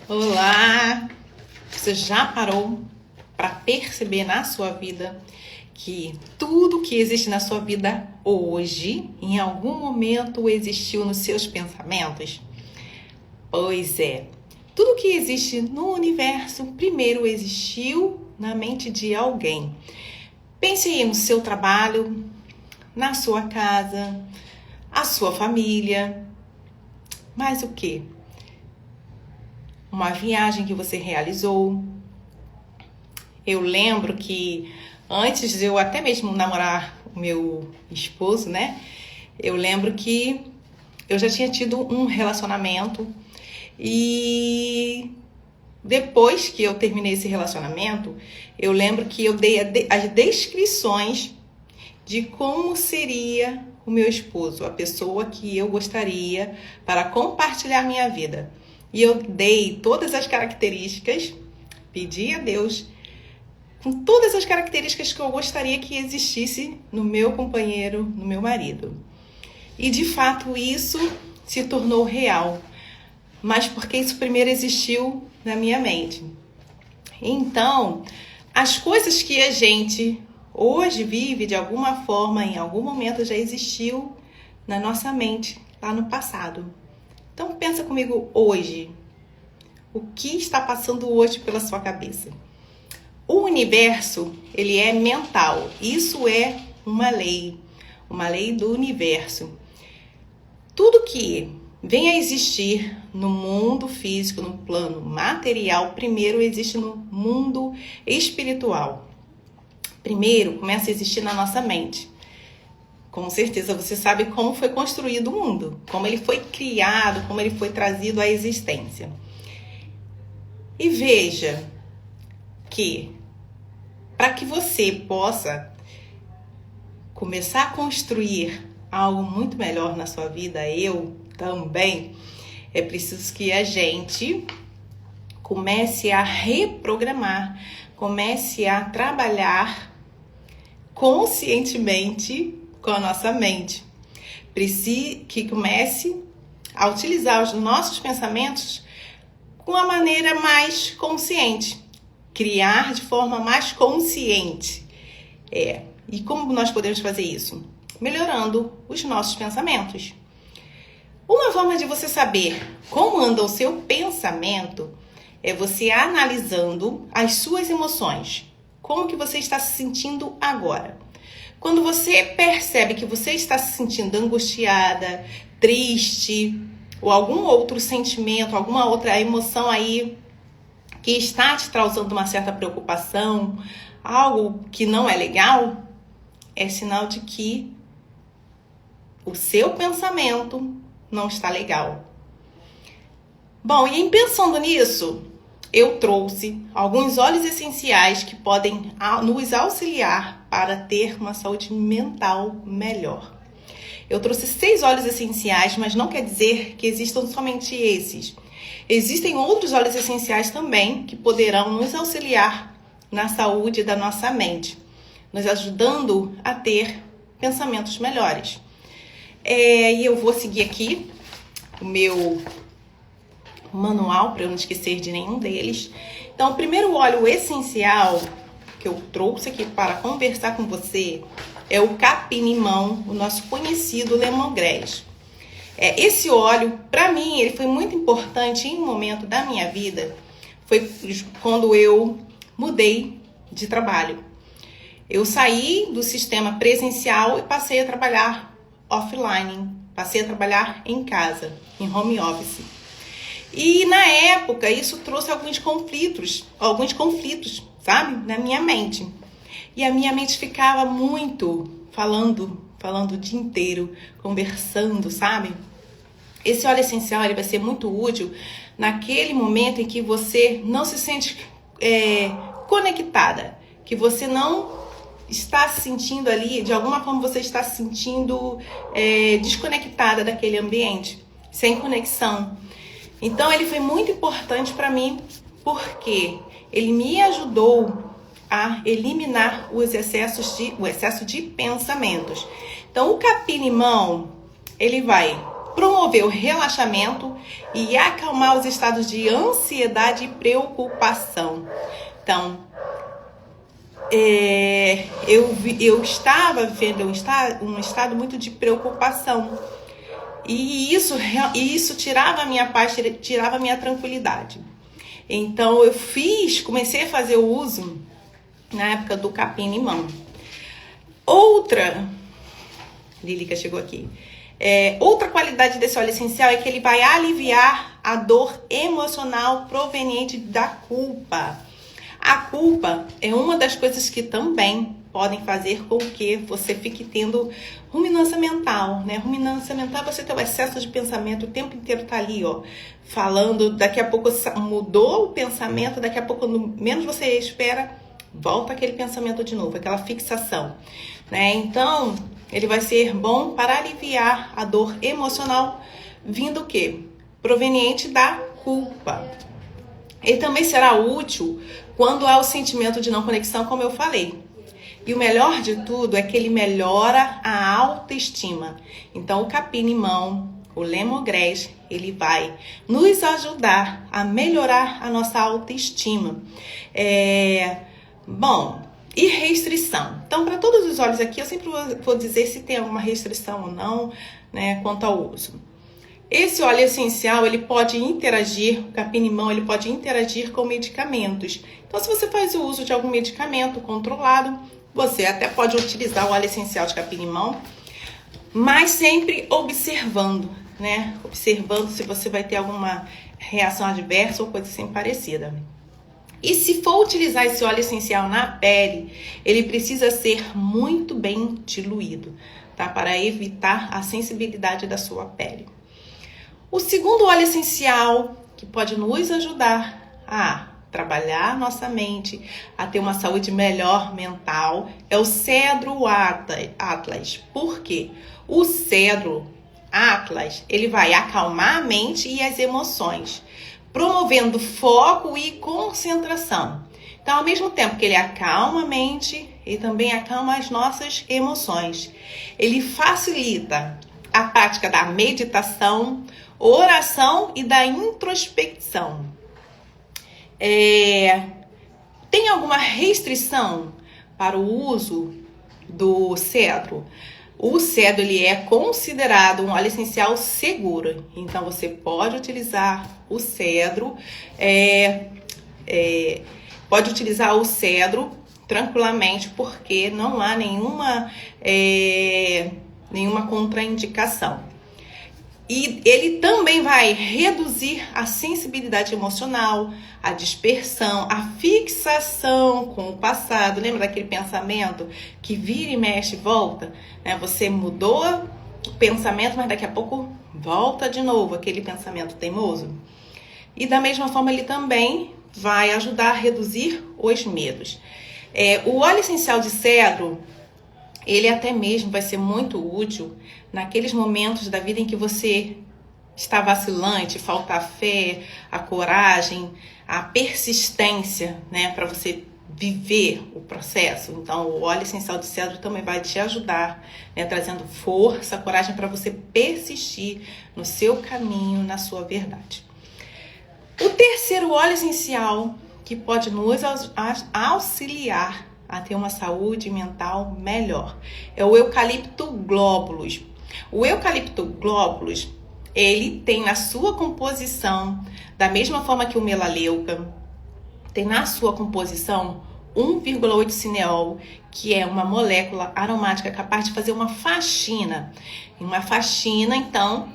Olá! Você já parou para perceber na sua vida que tudo que existe na sua vida hoje, em algum momento existiu nos seus pensamentos? Pois é, tudo que existe no universo primeiro existiu na mente de alguém. Pense aí no seu trabalho, na sua casa, a sua família. Mas o quê? Uma viagem que você realizou. Eu lembro que antes de eu até mesmo namorar o meu esposo, né? Eu lembro que eu já tinha tido um relacionamento e depois que eu terminei esse relacionamento, eu lembro que eu dei as descrições de como seria o meu esposo, a pessoa que eu gostaria para compartilhar minha vida. E eu dei todas as características, pedi a Deus, com todas as características que eu gostaria que existisse no meu companheiro, no meu marido. E de fato isso se tornou real, mas porque isso primeiro existiu na minha mente. Então, as coisas que a gente hoje vive de alguma forma, em algum momento já existiu na nossa mente, lá no passado. Então pensa comigo hoje, o que está passando hoje pela sua cabeça? O universo, ele é mental, isso é uma lei do universo. Tudo que vem a existir no mundo físico, no plano material, primeiro existe no mundo espiritual. Primeiro começa a existir na nossa mente. Com certeza você sabe como foi construído o mundo, como ele foi criado, como ele foi trazido à existência. E veja que para que você possa começar a construir algo muito melhor na sua vida, eu também, é preciso que a gente comece a reprogramar, comece a trabalhar conscientemente com a nossa mente. Que comece a utilizar os nossos pensamentos com a maneira mais consciente. Criar de forma mais consciente. E como nós podemos fazer isso? Melhorando os nossos pensamentos. Uma forma de você saber como anda o seu pensamento é você analisando as suas emoções. Como que você está se sentindo agora? Quando você percebe que você está se sentindo angustiada, triste, ou algum outro sentimento, alguma outra emoção aí que está te causando uma certa preocupação, algo que não é legal, é sinal de que o seu pensamento não está legal. Bom, e em pensando nisso, eu trouxe alguns óleos essenciais que podem nos auxiliar para ter uma saúde mental melhor. Eu trouxe 6 óleos essenciais, mas não quer dizer que existam somente esses. Existem outros óleos essenciais também que poderão nos auxiliar na saúde da nossa mente, nos ajudando a ter pensamentos melhores. E eu vou seguir aqui o meu manual para eu não esquecer de nenhum deles. Então, o primeiro óleo essencial que eu trouxe aqui para conversar com você é o capim-limão, o nosso conhecido lemongrass. Esse óleo, para mim, ele foi muito importante em um momento da minha vida. Foi quando eu mudei de trabalho. Eu saí do sistema presencial e passei a trabalhar offline. Passei a trabalhar em casa, em home office. E na época, isso trouxe alguns conflitos, sabe? Na minha mente. E a minha mente ficava muito falando o dia inteiro, conversando, sabe? Esse óleo essencial ele vai ser muito útil naquele momento em que você não se sente conectada, que você não está se sentindo ali, de alguma forma você está se sentindo desconectada daquele ambiente, sem conexão. Então ele foi muito importante para mim, porque ele me ajudou a eliminar o excesso de pensamentos. Então o capim-limão, ele vai promover o relaxamento e acalmar os estados de ansiedade e preocupação. Então, eu estava vivendo um estado muito de preocupação. E isso tirava a minha paz, tirava a minha tranquilidade. Então, comecei a fazer o uso na época do capim-limão. Lílica chegou aqui. Outra qualidade desse óleo essencial é que ele vai aliviar a dor emocional proveniente da culpa. A culpa é uma das coisas que também podem fazer com que você fique tendo ruminância mental, né? Ruminância mental é você ter o excesso de pensamento, o tempo inteiro tá ali, ó, falando, daqui a pouco mudou o pensamento, daqui a pouco, menos você espera, volta aquele pensamento de novo, aquela fixação, né? Então, ele vai ser bom para aliviar a dor emocional vindo o quê? Proveniente da culpa. Ele também será útil quando há o sentimento de não conexão, como eu falei. E o melhor de tudo é que ele melhora a autoestima. Então, o capim-limão, o lemongrass, ele vai nos ajudar a melhorar a nossa autoestima. E restrição. Então, para todos os óleos aqui, eu sempre vou dizer se tem alguma restrição ou não, né, quanto ao uso. Esse óleo essencial, ele pode interagir, o capim-limão, ele pode interagir com medicamentos. Então, se você faz o uso de algum medicamento controlado, você até pode utilizar o óleo essencial de capim-limão, mas sempre observando, né? Observando se você vai ter alguma reação adversa ou coisa assim parecida. E se for utilizar esse óleo essencial na pele, ele precisa ser muito bem diluído, tá? Para evitar a sensibilidade da sua pele. O segundo óleo essencial que pode nos ajudar a trabalhar nossa mente, a ter uma saúde melhor mental, é o cedro Atlas. Por quê? O cedro Atlas, ele vai acalmar a mente e as emoções, promovendo foco e concentração. Então, ao mesmo tempo que ele acalma a mente, ele também acalma as nossas emoções. Ele facilita a prática da meditação, oração e da introspecção. Tem alguma restrição para o uso do cedro? O cedro, ele é considerado um óleo essencial seguro. Então, você pode utilizar o cedro, tranquilamente, porque não há nenhuma contraindicação. E ele também vai reduzir a sensibilidade emocional, a dispersão, a fixação com o passado. Lembra daquele pensamento que vira e mexe e volta? Você mudou o pensamento, mas daqui a pouco volta de novo aquele pensamento teimoso. E da mesma forma ele também vai ajudar a reduzir os medos. O óleo essencial de cedro, ele até mesmo vai ser muito útil naqueles momentos da vida em que você está vacilante, falta a fé, a coragem, a persistência, né, para você viver o processo. Então, o óleo essencial de cedro também vai te ajudar, né, trazendo força, coragem para você persistir no seu caminho, na sua verdade. O terceiro óleo essencial que pode nos auxiliar a ter uma saúde mental melhor é o Eucalipto globulus. O Eucalipto globulus, ele tem na sua composição, da mesma forma que o melaleuca, tem na sua composição 1,8 cineol, que é uma molécula aromática capaz de fazer uma faxina, então,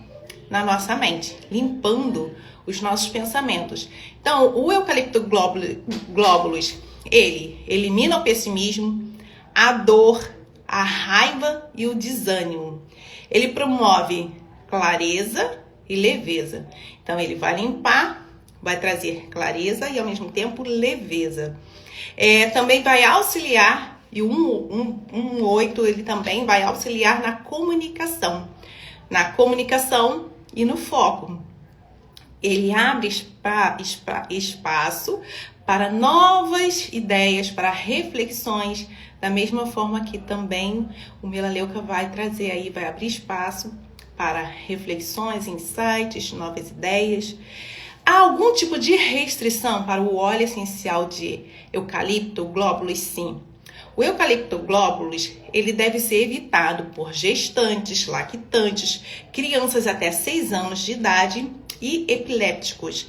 na nossa mente, limpando os nossos pensamentos. Então, o Eucalipto globulus, ele elimina o pessimismo, a dor, a raiva e o desânimo. Ele promove clareza e leveza. Então, ele vai limpar, vai trazer clareza e, ao mesmo tempo, leveza. Também vai auxiliar, e o 1,8 ele também vai auxiliar na comunicação e no foco. Ele abre espaço para novas ideias, para reflexões, da mesma forma que também o melaleuca vai trazer aí, vai abrir espaço para reflexões, insights, novas ideias. Há algum tipo de restrição para o óleo essencial de eucalipto globulus? Sim. O eucalipto globulus, ele deve ser evitado por gestantes, lactantes, crianças até 6 anos de idade e epilépticos.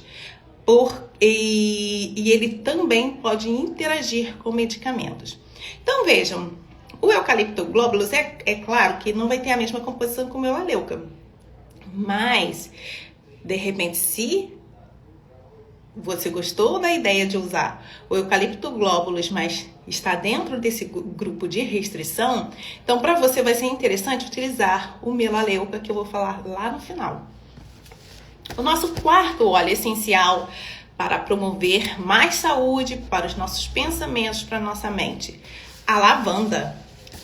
E ele também pode interagir com medicamentos. Então vejam, o eucalipto globulus é claro que não vai ter a mesma composição que o melaleuca. Mas, de repente, se você gostou da ideia de usar o eucalipto globulus, mas está dentro desse grupo de restrição, então para você vai ser interessante utilizar o melaleuca, que eu vou falar lá no final. O nosso quarto óleo essencial para promover mais saúde para os nossos pensamentos, para a nossa mente, a lavanda.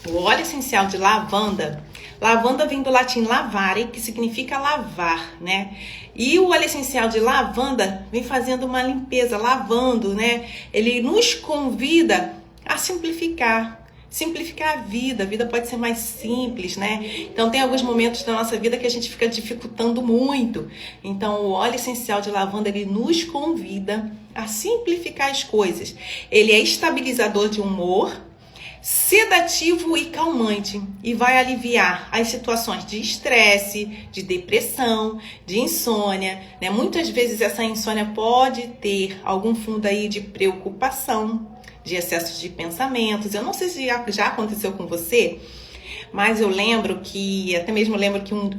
O óleo essencial de lavanda. Lavanda vem do latim lavare, que significa lavar, né? E o óleo essencial de lavanda vem fazendo uma limpeza, lavando, né? Ele nos convida a simplificar a vida pode ser mais simples, né? Então tem alguns momentos da nossa vida que a gente fica dificultando muito. Então o óleo essencial de lavanda, ele nos convida a simplificar as coisas. Ele é estabilizador de humor, sedativo e calmante, e vai aliviar as situações de estresse, de depressão, de insônia, né? Muitas vezes essa insônia pode ter algum fundo aí de preocupação, de excessos de pensamentos. Eu não sei se já aconteceu com você, mas eu lembro que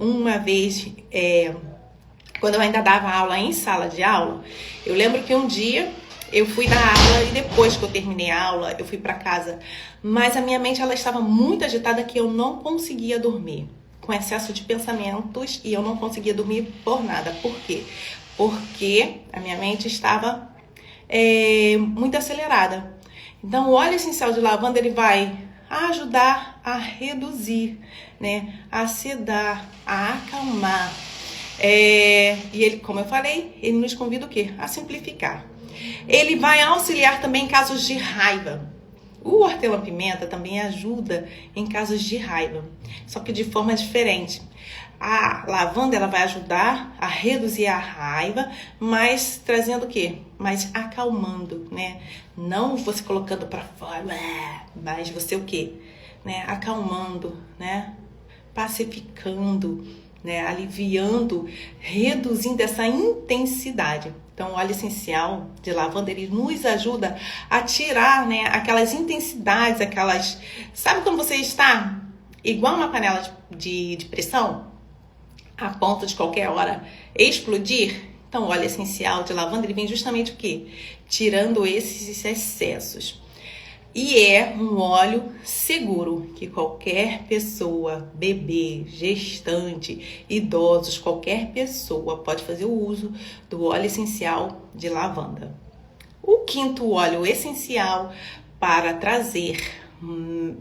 uma vez, quando eu ainda dava aula em sala de aula, eu lembro que um dia eu fui dar aula e depois que eu terminei a aula, eu fui para casa. Mas a minha mente, ela estava muito agitada, que eu não conseguia dormir, com excesso de pensamentos, e eu não conseguia dormir por nada. Por quê? Porque a minha mente estava muito acelerada. Então, o óleo essencial de lavanda, ele vai ajudar a reduzir, né? A sedar, a acalmar. E ele, como eu falei, ele nos convida o quê? A simplificar. Ele vai auxiliar também em casos de raiva. O hortelã-pimenta também ajuda em casos de raiva, só que de forma diferente. A lavanda, ela vai ajudar a reduzir a raiva, mas trazendo o quê? Mas acalmando, né? Não você colocando para fora, mas você o quê? Né? Acalmando, né? Pacificando, né? Aliviando, reduzindo essa intensidade. Então, o óleo essencial de lavanda, ele nos ajuda a tirar, né, aquelas intensidades, aquelas... Sabe quando você está igual uma panela de pressão, a ponto de qualquer hora explodir? Então, o óleo essencial de lavanda, ele vem justamente o quê? Tirando esses excessos. E é um óleo seguro, que qualquer pessoa, bebê, gestante, idosos, qualquer pessoa pode fazer o uso do óleo essencial de lavanda. O quinto óleo essencial para trazer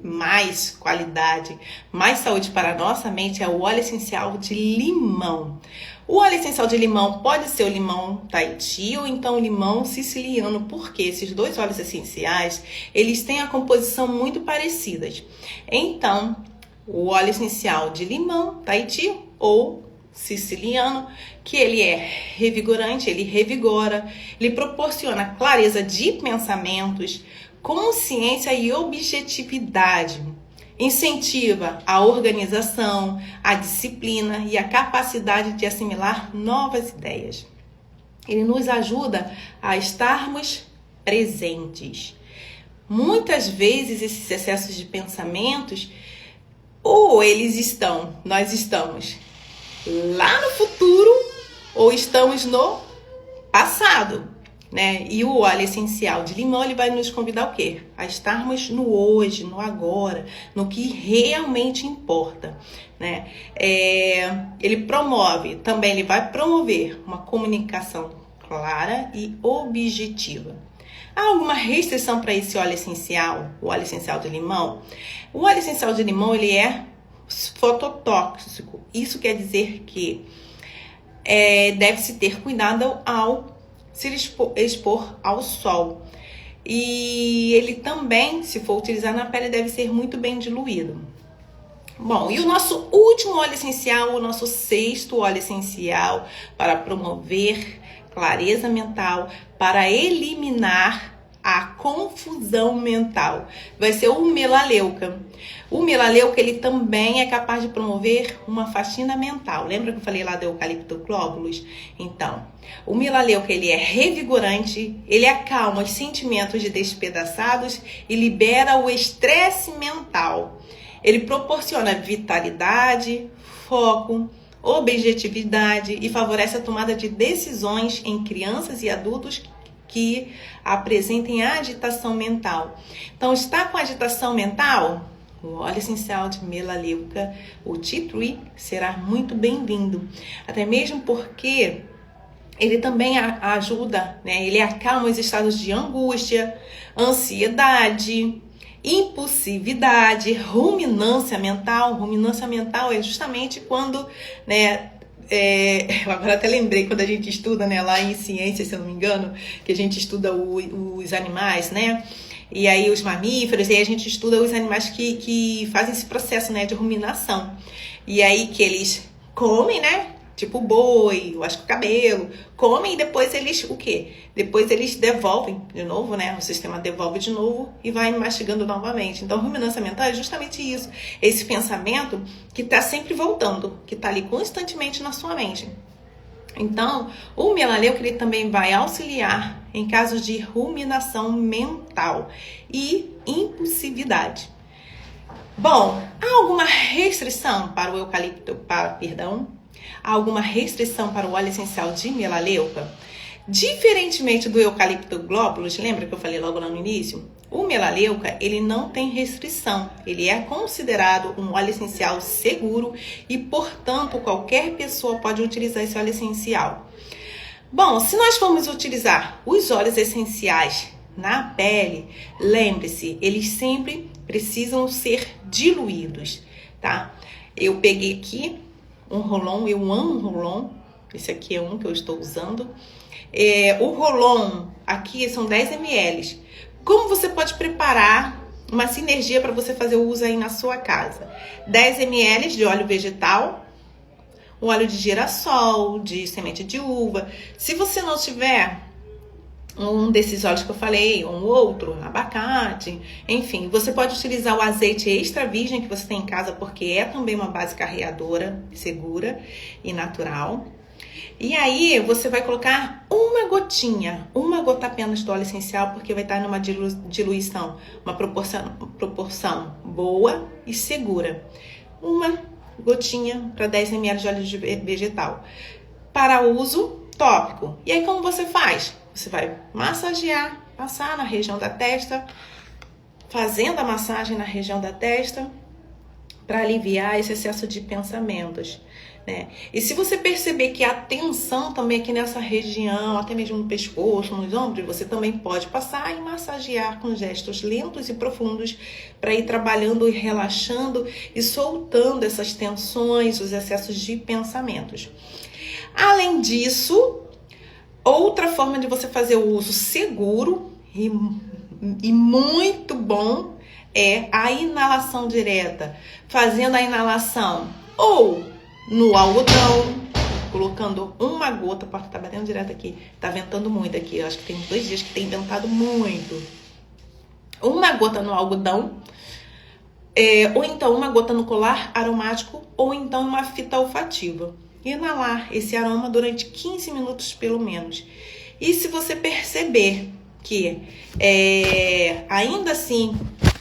mais qualidade, mais saúde para a nossa mente é o óleo essencial de limão. O óleo essencial de limão pode ser o limão Tahiti ou então o limão siciliano, porque esses dois óleos essenciais, eles têm a composição muito parecidas. Então, o óleo essencial de limão Tahiti ou siciliano, que ele é revigorante, ele revigora, ele proporciona clareza de pensamentos, consciência e objetividade. Incentiva a organização, a disciplina e a capacidade de assimilar novas ideias. Ele nos ajuda a estarmos presentes. Muitas vezes esses excessos de pensamentos, ou nós estamos lá no futuro, ou estamos no passado, né? E o óleo essencial de limão, ele vai nos convidar o quê? A estarmos no hoje, no agora, no que realmente importa, né? Ele vai promover uma comunicação clara e objetiva. Há alguma restrição para esse óleo essencial, o óleo essencial de limão? O óleo essencial de limão, ele é fototóxico. Isso quer dizer que deve-se ter cuidado ao se expor ao sol. E ele também, se for utilizar na pele, deve ser muito bem diluído. Bom, e o nosso último óleo essencial, o nosso sexto óleo essencial para promover clareza mental, para eliminar a confusão mental, vai ser o melaleuca. O melaleuca, ele também é capaz de promover uma faxina mental. Lembra que eu falei lá do eucalipto globulus? Então, o melaleuca, ele é revigorante, ele acalma os sentimentos de despedaçados e libera o estresse mental. Ele proporciona vitalidade, foco, objetividade e favorece a tomada de decisões em crianças e adultos que apresentem agitação mental. Então, está com agitação mental? O óleo essencial de melaleuca, o tea tree, será muito bem-vindo. Até mesmo porque ele também ajuda, né? Ele acalma os estados de angústia, ansiedade, impulsividade, ruminância mental. Ruminância mental é justamente quando, né? Eu agora até lembrei quando a gente estuda, né, lá em ciências, se eu não me engano, que a gente estuda os animais, né? E aí os mamíferos, e aí a gente estuda os animais que fazem esse processo, né, de ruminação. E aí que eles comem, né? Tipo boi, eu acho que o cabelo, comem e depois eles, o quê? Depois eles devolvem de novo, né? O sistema devolve de novo e vai mastigando novamente. Então, ruminância mental é justamente isso. Esse pensamento que está sempre voltando, que está ali constantemente na sua mente. Então, o melaleuca, ele também vai auxiliar em casos de ruminação mental e impulsividade. Bom, há alguma restrição para o eucalipto, há alguma restrição para o óleo essencial de melaleuca? Diferentemente do eucalipto globulus, lembra que eu falei logo lá no início? O melaleuca, ele não tem restrição. Ele é considerado um óleo essencial seguro e, portanto, qualquer pessoa pode utilizar esse óleo essencial. Bom, se nós formos utilizar os óleos essenciais na pele, lembre-se, eles sempre precisam ser diluídos, tá? Eu peguei aqui um Rolon, eu amo um Rolon, esse aqui é um que eu estou usando. O Rolon aqui são 10 ml. Como você pode preparar uma sinergia para você fazer o uso aí na sua casa? 10 ml de óleo vegetal, um óleo de girassol, de semente de uva. Se você não tiver um desses óleos que eu falei, um outro, abacate, enfim, você pode utilizar o azeite extra virgem que você tem em casa, porque é também uma base carreadora, segura e natural. E aí você vai colocar uma gota apenas do óleo essencial, porque vai estar numa diluição, uma proporção boa e segura. Uma gotinha para 10 ml de óleo vegetal. Para uso tópico. E aí como você faz? Você vai massagear, passar na região da testa, fazendo a massagem na região da testa, para aliviar esse excesso de pensamentos, né? E se você perceber que a tensão também aqui nessa região, até mesmo no pescoço, nos ombros, você também pode passar e massagear com gestos lentos e profundos para ir trabalhando e relaxando e soltando essas tensões, os excessos de pensamentos. Além disso, outra forma de você fazer o uso seguro e muito bom é a inalação direta. Fazendo a inalação ou no algodão, colocando uma gota, a porta tá batendo direto aqui, tá ventando muito aqui, eu acho que tem 2 dias que tem ventado muito. Uma gota no algodão, ou então uma gota no colar aromático, ou então uma fita olfativa. Inalar esse aroma durante 15 minutos pelo menos. E se você perceber que ainda assim,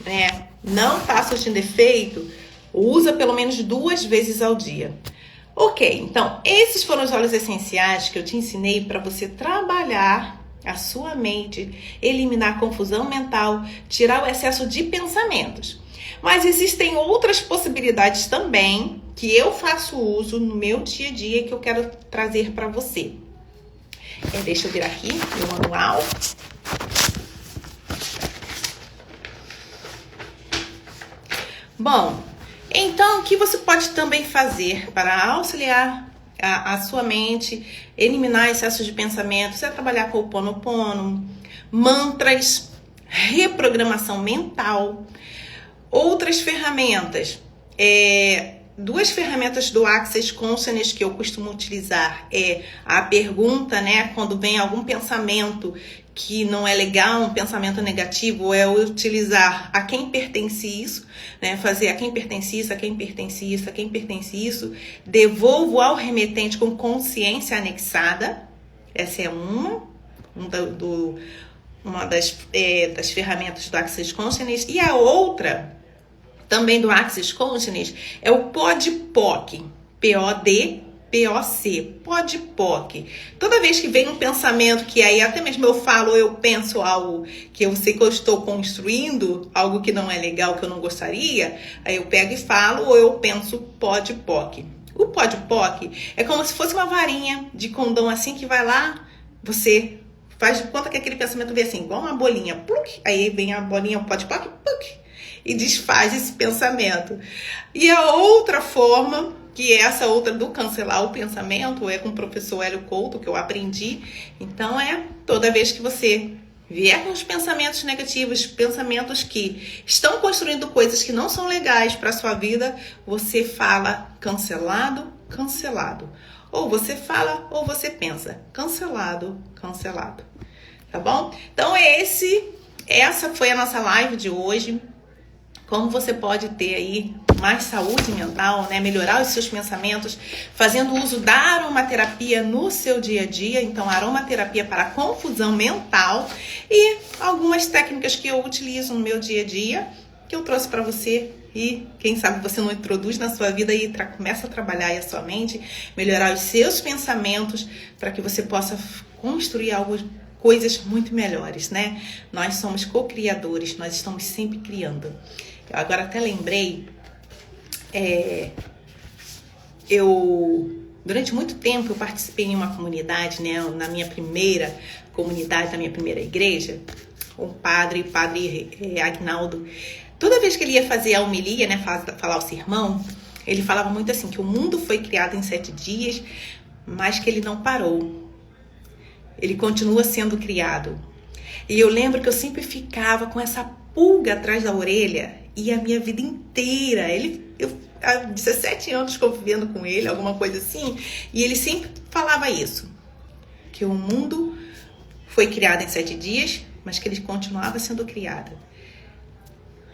né, não está surtindo efeito, usa pelo menos 2 vezes ao dia. Ok, então esses foram os óleos essenciais que eu te ensinei para você trabalhar a sua mente, eliminar a confusão mental, tirar o excesso de pensamentos. Mas existem outras possibilidades também que eu faço uso no meu dia a dia que eu quero trazer para você. Deixa eu virar aqui meu manual. Bom, então o que você pode também fazer para auxiliar a sua mente, eliminar excessos de pensamentos, é trabalhar com o Ho'oponopono, mantras, reprogramação mental. Outras ferramentas Duas ferramentas do Access Consciousness que eu costumo utilizar é a pergunta, né? Quando vem algum pensamento que não é legal, um pensamento negativo, é utilizar a quem pertence isso, né? Fazer a quem pertence isso, a quem pertence isso, a quem pertence isso. Devolvo ao remetente com consciência anexada. Essa é uma das ferramentas do Access Consciousness. E a outra, também do Access Consciousness, é o PODPOC. PODPOC. PODPOC. Toda vez que vem um pensamento que aí até mesmo eu falo, eu penso algo que eu sei que eu estou construindo, algo que não é legal, que eu não gostaria, aí eu pego e falo, ou eu penso PODPOC. O PODPOC é como se fosse uma varinha de condão assim que vai lá, você faz de conta que aquele pensamento vem assim, igual uma bolinha, pluc, aí vem a bolinha, o PODPOC, pluc, e desfaz esse pensamento. E a outra forma, que é essa outra do cancelar o pensamento, é com o professor Hélio Couto, que eu aprendi. Então toda vez que você vier com os pensamentos negativos, pensamentos que estão construindo coisas que não são legais para a sua vida, você fala cancelado, cancelado. Ou você fala ou você pensa cancelado, cancelado. Tá bom? Então essa foi a nossa live de hoje. Como você pode ter aí mais saúde mental, né? Melhorar os seus pensamentos, fazendo uso da aromaterapia no seu dia a dia. Então, aromaterapia para confusão mental e algumas técnicas que eu utilizo no meu dia a dia, que eu trouxe para você. E quem sabe você não introduz na sua vida e começa a trabalhar aí a sua mente, melhorar os seus pensamentos para que você possa construir coisas muito melhores, né? Nós somos co-criadores, nós estamos sempre criando. Eu agora até lembrei, durante muito tempo eu participei em uma comunidade, né? Na minha primeira comunidade, na minha primeira igreja, o padre Agnaldo. Toda vez que ele ia fazer a homilia, né, falar o sermão, ele falava muito assim, que o mundo foi criado em 7 dias, mas que ele não parou. Ele continua sendo criado. E eu lembro que eu sempre ficava com essa pulga atrás da orelha, e a minha vida inteira, eu há 17 anos convivendo com ele, alguma coisa assim, e ele sempre falava isso, que o mundo foi criado em 7 dias, mas que ele continuava sendo criado.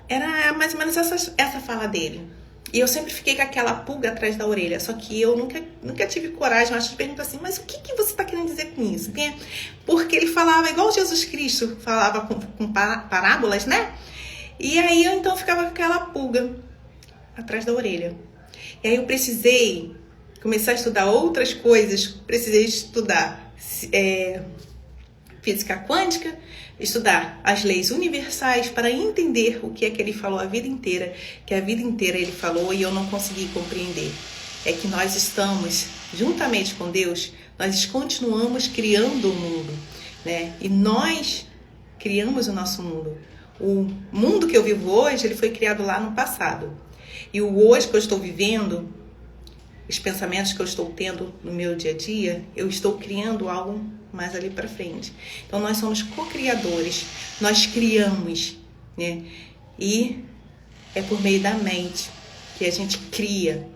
Era mais ou menos essa fala dele. E eu sempre fiquei com aquela pulga atrás da orelha. Só que eu nunca tive coragem, de perguntar assim, mas o que você está querendo dizer com isso? Porque ele falava igual Jesus Cristo, falava com parábolas, né? E aí eu então ficava com aquela pulga atrás da orelha. E aí eu precisei começar a estudar outras coisas. Precisei estudar física quântica, estudar as leis universais para entender o que é que ele falou a vida inteira, que a vida inteira ele falou e eu não consegui compreender. É que nós estamos, juntamente com Deus, nós continuamos criando o mundo, né? E nós criamos o nosso mundo. O mundo que eu vivo hoje, ele foi criado lá no passado. E o hoje que eu estou vivendo, os pensamentos que eu estou tendo no meu dia a dia, eu estou criando algo mais ali para frente. Então nós somos co-criadores, nós criamos, né? E é por meio da mente que a gente cria.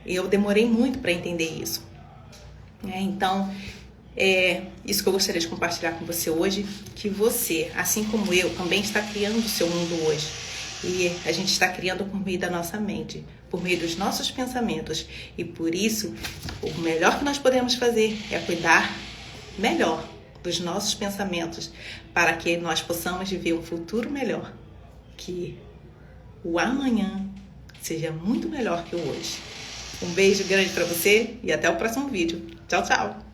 E eu demorei muito para entender isso. Então, é isso que eu gostaria de compartilhar com você hoje, que você, assim como eu, também está criando o seu mundo hoje. E a gente está criando por meio da nossa mente, por meio dos nossos pensamentos. E por isso, o melhor que nós podemos fazer é cuidar melhor dos nossos pensamentos, para que nós possamos viver um futuro melhor, que o amanhã seja muito melhor que o hoje. Um beijo grande para você e até o próximo vídeo. Tchau, tchau!